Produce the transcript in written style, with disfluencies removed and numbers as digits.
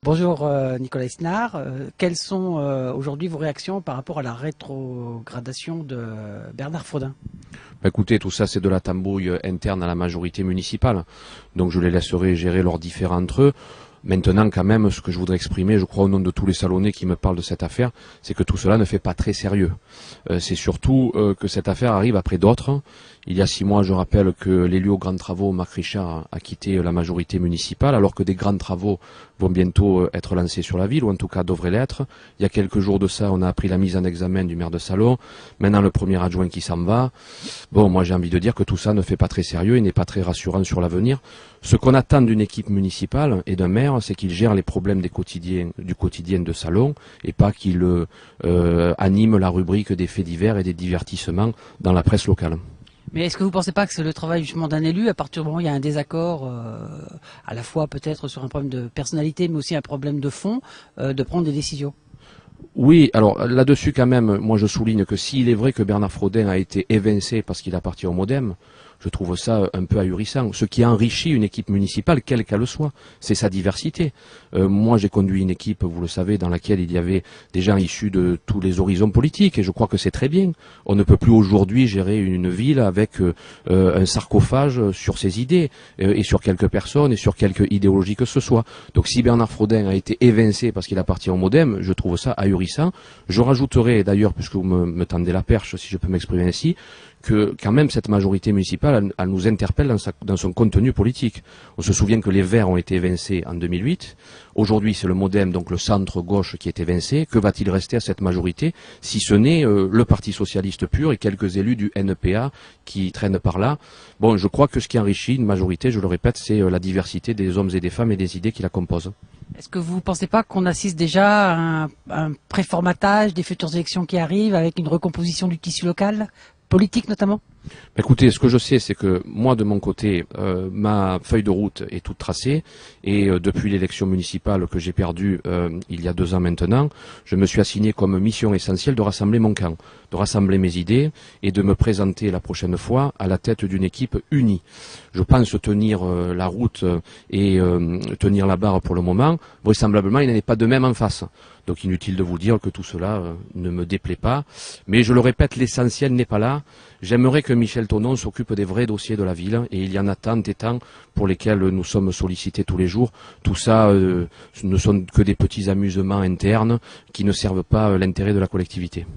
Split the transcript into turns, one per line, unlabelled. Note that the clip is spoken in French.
Bonjour Nicolas Isnard. Quelles sont aujourd'hui vos réactions par rapport à la rétrogradation de Bernard Frodin?
Écoutez, tout ça c'est de la tambouille interne à la majorité municipale, donc je les laisserai gérer leurs différends entre eux. Maintenant, quand même, ce que je voudrais exprimer, je crois au nom de tous les Salonnais qui me parlent de cette affaire, c'est que tout cela ne fait pas très sérieux. C'est surtout que cette affaire arrive après d'autres. Il y a 6 mois, je rappelle que l'élu aux grands travaux, Marc Richard, a quitté la majorité municipale, alors que des grands travaux vont bientôt être lancés sur la ville, ou en tout cas devraient l'être. Il y a quelques jours de ça, on a appris la mise en examen du maire de Salon. Maintenant, le premier adjoint qui s'en va. Bon, moi j'ai envie de dire que tout ça ne fait pas très sérieux et n'est pas très rassurant sur l'avenir. Ce qu'on attend d'une équipe municipale et d'un maire, c'est qu'il gère les problèmes du quotidien de Salon et pas qu'il anime la rubrique des faits divers et des divertissements dans la presse locale.
Mais est-ce que vous ne pensez pas que c'est le travail justement d'un élu, à partir du moment où il y a un désaccord, à la fois peut-être sur un problème de personnalité, mais aussi un problème de fond, de prendre des décisions?
Oui, alors là-dessus quand même, moi je souligne que s'il est vrai que Bernard Frodin a été évincé parce qu'il appartient au MoDem, je trouve ça un peu ahurissant. Ce qui enrichit une équipe municipale, quelle qu'elle soit, c'est sa diversité. Moi j'ai conduit une équipe, vous le savez, dans laquelle il y avait des gens issus de tous les horizons politiques, et je crois que c'est très bien. On ne peut plus aujourd'hui gérer une ville avec un sarcophage sur ses idées, et sur quelques personnes, et sur quelques idéologies que ce soit. Donc si Bernard Frodin a été évincé parce qu'il appartient au MoDem, je trouve ça ahurissant. Je rajouterai d'ailleurs, puisque vous me tendez la perche, si je peux m'exprimer ainsi, que quand même cette majorité municipale, elle nous interpelle dans son contenu politique. On se souvient que les Verts ont été évincés en 2008. Aujourd'hui, c'est le MoDem, donc le centre-gauche, qui est évincé. Que va-t-il rester à cette majorité, si ce n'est le Parti socialiste pur et quelques élus du NPA qui traînent par là? Bon, je crois que ce qui enrichit une majorité, je le répète, c'est la diversité des hommes et des femmes et des idées qui la composent.
Est-ce que vous ne pensez pas qu'on assiste déjà à un préformatage des futures élections qui arrivent, avec une recomposition du tissu local, politique notamment?
Écoutez, ce que je sais, c'est que moi, de mon côté, ma feuille de route est toute tracée, et depuis l'élection municipale que j'ai perdue il y a 2 ans maintenant, je me suis assigné comme mission essentielle de rassembler mon camp, de rassembler mes idées et de me présenter la prochaine fois à la tête d'une équipe unie. Je pense tenir la route et tenir la barre pour le moment. Vraisemblablement, il n'en est pas de même en face. Donc inutile de vous dire que tout cela ne me déplaît pas. Mais je le répète, l'essentiel n'est pas là. J'aimerais que Michel Thonon s'occupe des vrais dossiers de la ville, et il y en a tant et tant pour lesquels nous sommes sollicités tous les jours. Tout ça ne sont que des petits amusements internes qui ne servent pas l'intérêt de la collectivité.